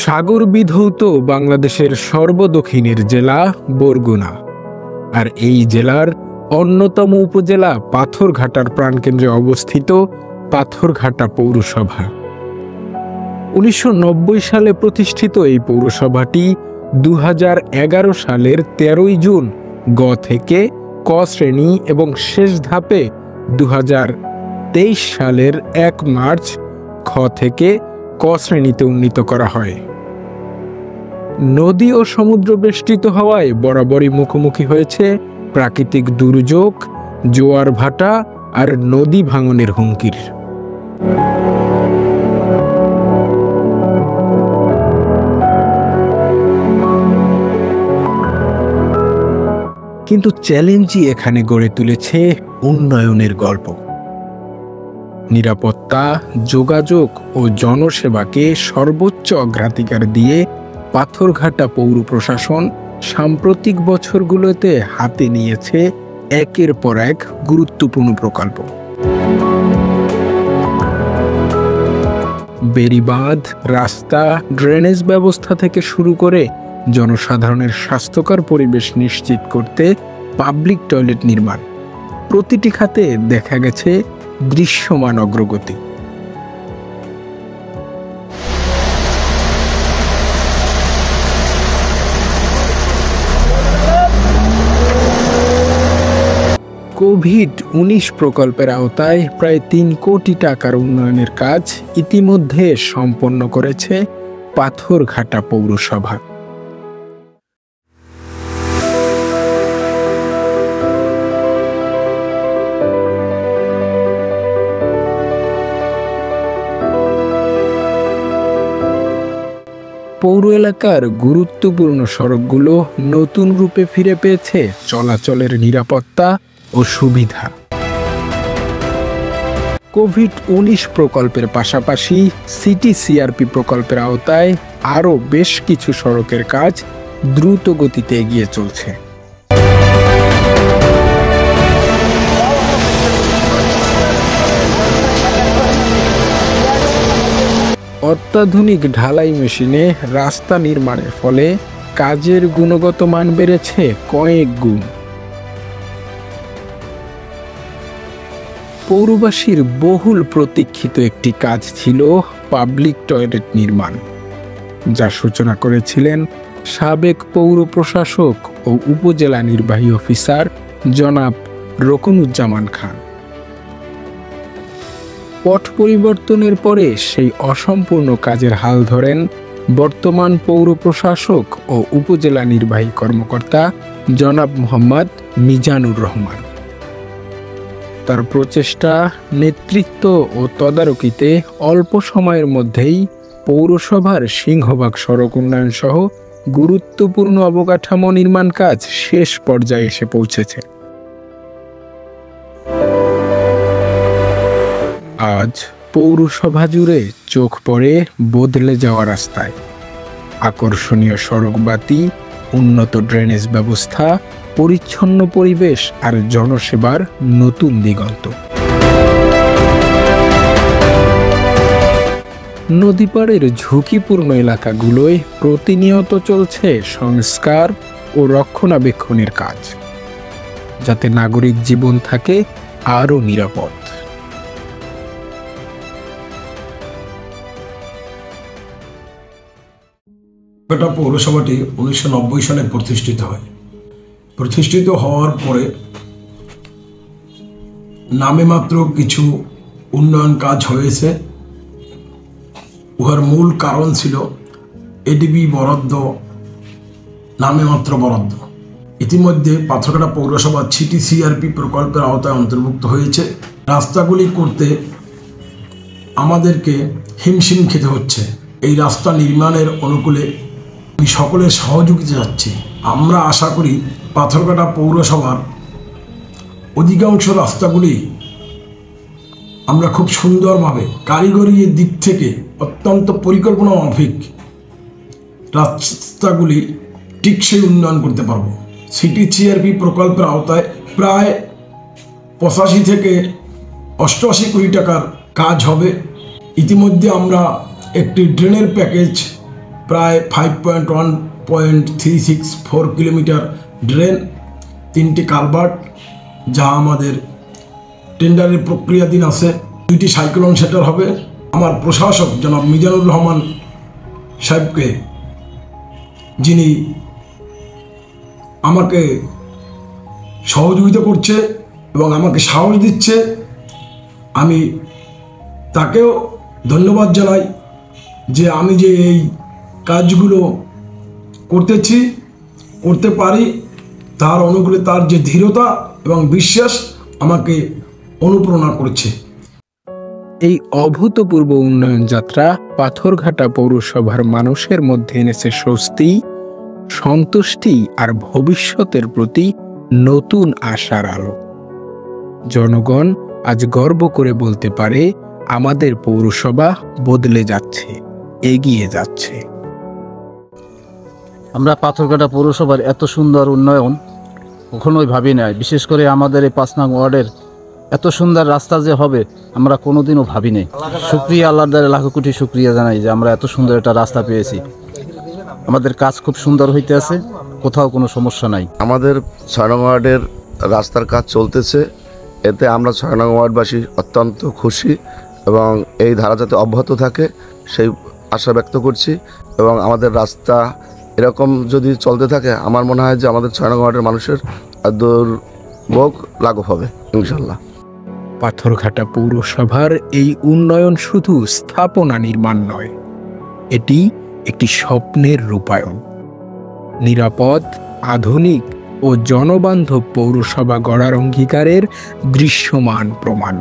সাগর বিধৌত বাংলাদেশের সর্বদক্ষিণের জেলা বরগুনা। আর এই জেলার অন্যতম উপজেলা পাথরঘাটার প্রাণকেন্দ্রে অবস্থিত পাথরঘাটা পৌরসভা। 1990 সালে প্রতিষ্ঠিত এই পৌরসভাটি 2011 সালের 13 জুন গ থেকে ক শ্রেণী এবং শেষ ধাপে 2023 সালের 1 মার্চ খ থেকে ক শ্রেণীতে উন্নীত করা হয়। নদী ও সমুদ্র বেষ্টিত হওয়ায় বরাবরই মুখোমুখি হয়েছে প্রাকৃতিক দুর্যোগ, জোয়ার ভাটা আর নদী ভাঙনের হুমকির। কিন্তু চ্যালেঞ্জই এখানে গড়ে তুলেছে উন্নয়নের গল্প। নিরাপত্তা, যোগাযোগ ও জনসেবাকে সর্বোচ্চ অগ্রাধিকার দিয়ে পাথরঘাটা পৌর প্রশাসন সাম্প্রতিক বছরগুলোতে হাতে নিয়েছে একের পর এক গুরুত্বপূর্ণ প্রকল্প। বেড়িবাঁধ, রাস্তা, ড্রেনেজ ব্যবস্থা থেকে শুরু করে জনসাধারণের স্বাস্থ্যকর পরিবেশ নিশ্চিত করতে পাবলিক টয়লেট নির্মাণ, প্রতিটি খাতে দেখা গেছে দৃশ্যমান অগ্রগতি। কোভিড-19 প্রকল্পের আওতায় প্রায় 3 কোটি টাকার উন্নয়নের কাজ ইতিমধ্যে সম্পন্ন করেছে পাথরঘাটা পৌরসভা। পৌর এলাকার গুরুত্বপূর্ণ সড়কগুলো নতুন রূপে ফিরে পেয়েছে চলাচলের নিরাপত্তা ও সুবিধা। কোভিড-19 প্রকল্পের পাশাপাশি সিটি সিআরপি প্রকল্পের আওতায় আরও বেশ কিছু সড়কের কাজ দ্রুত গতিতে এগিয়ে চলছে। অত্যাধুনিক ঢালাই মেশিনে রাস্তা নির্মাণের ফলে কাজের গুণগত মান বেড়েছে কয়েক গুণ। পৌরবাসীর বহুল প্রতীক্ষিত একটি কাজ ছিল পাবলিক টয়লেট নির্মাণ, যার সূচনা করেছিলেন সাবেক পৌর প্রশাসক ও উপজেলা নির্বাহী অফিসার জনাব রকুনুজ্জামান খান। পট পরিবর্তনের পরে সেই অসম্পূর্ণ কাজের হাল ধরেন বর্তমান পৌর প্রশাসক ও উপজেলা নির্বাহী কর্মকর্তা জনাব মোহাম্মদ মিজানুর রহমান। তার প্রচেষ্টা, নেতৃত্ব ও তদারকিতে অল্প সময়ের মধ্যেই পৌরসভার সিংহভাগ সড়ক উন্নয়ন সহ গুরুত্বপূর্ণ অবকাঠামো নির্মাণ কাজ শেষ পর্যায়ে এসে পৌঁছেছে। আজ পৌরসভা জুড়ে চোখ পড়ে বদলে যাওয়া রাস্তায়, আকর্ষণীয় সড়কবাতি, উন্নত ড্রেনেজ ব্যবস্থা, পরিচ্ছন্ন পরিবেশ আর জনসেবার নতুন দিগন্ত। নদীপাড়ের ঝুঁকিপূর্ণ এলাকাগুলোয় প্রতিনিয়ত চলছে সংস্কার ও রক্ষণাবেক্ষণের কাজ, যাতে নাগরিক জীবন থাকে আরও নিরাপদ। পৌরসভাটি 1990 সালে প্রতিষ্ঠিত হয়। প্রতিষ্ঠিত হওয়ার পরে নামে মাত্র কিছু উন্নয়ন কাজ হয়েছে। উহার মূল কারণ ছিল এডিবি বরাদ্দ, নামে মাত্র বরাদ্দ। ইতিমধ্যে পাথরঘাটা পৌরসভা সিটি সিআরপি প্রকল্পের আওতায় অন্তর্ভুক্ত হয়েছে। রাস্তাগুলি করতে আমাদেরকে হিমশিম খেতে হচ্ছে। এই রাস্তা নির্মাণের অনুকূলে সকলের সহযোগিতা যাচ্ছে। আমরা আশা করি পাথরঘাটা পৌরসভার অধিকাংশ রাস্তাগুলি আমরা খুব সুন্দরভাবে কারিগরি দিক থেকে অত্যন্ত পরিকল্পনা মাফিক রাস্তাগুলি টিকসই উন্নয়ন করতে পারব। সিটি সিআরপি প্রকল্পের আওতায় প্রায় 85 থেকে 88 কোটি টাকার কাজ হবে। ইতিমধ্যে আমরা একটি ড্রেনের প্যাকেজ প্রায় 5.1.364 কিলোমিটার ড্রেন, 3টি কালভার্ট, যা আমাদের টেন্ডারের প্রক্রিয়াধীন আছে। 2টি সাইক্লোন শেল্টার হবে। আমার প্রশাসক জনাব মিজানুর রহমান সাহেবকে, যিনি আমাকে সহযোগিতা করছে এবং আমাকে সাহস দিচ্ছে, আমি তাকেও ধন্যবাদ জানাই যে আমি যে এই কাজগুলো করতে পারি, তার অনুকূলে তার যে দৃঢ়তা এবং বিশ্বাস আমাকে অনুপ্রেরণা করছে। এই অভূতপূর্ব উন্নয়ন যাত্রা পাথরঘাটা পৌরসভার মানুষের মধ্যে এনেছে স্বস্তি, সন্তুষ্টি আর ভবিষ্যতের প্রতি নতুন আশার আলো। জনগণ আজ গর্ব করে বলতে পারে, আমাদের পৌরসভা বদলে যাচ্ছে, এগিয়ে যাচ্ছে। আমরা পাথরঘাটা পৌরসভার এত সুন্দর উন্নয়ন কখনোই ভাবি নাই। বিশেষ করে আমাদের এই 5 নং ওয়ার্ডের এত সুন্দর রাস্তা যে হবে আমরা কোনোদিনও ভাবি নাই। শুকরিয়া, আল্লাহর দ্বারা লাখো কোটি শুকরিয়া জানাই যে আমরা এত সুন্দর একটা রাস্তা পেয়েছি। আমাদের কাজ খুব সুন্দর হইতে আছে, কোথাও কোনো সমস্যা নাই। আমাদের 6 নং ওয়ার্ডের রাস্তার কাজ চলতেছে, এতে আমরা 6 নং ওয়ার্ডবাসী অত্যন্ত খুশি এবং এই ধারা যাতে অব্যাহত থাকে সেই আশা ব্যক্ত করছি। এবং আমাদের রাস্তা এরকম যদি চলতে থাকে, আমার মনে হয় যে আমাদের 6 নং ওয়ার্ডের মানুষের দুর্ভোগ লাঘব হবে ইনশাল্লাহ। পাথরঘাটা পৌরসভার এই উন্নয়ন শুধু স্থাপনা নির্মাণ নয়, এটি একটি স্বপ্নের রূপায়ণ। নিরাপদ, আধুনিক ও জনবান্ধব পৌরসভা গড়ার অঙ্গীকারের দৃশ্যমান প্রমাণ।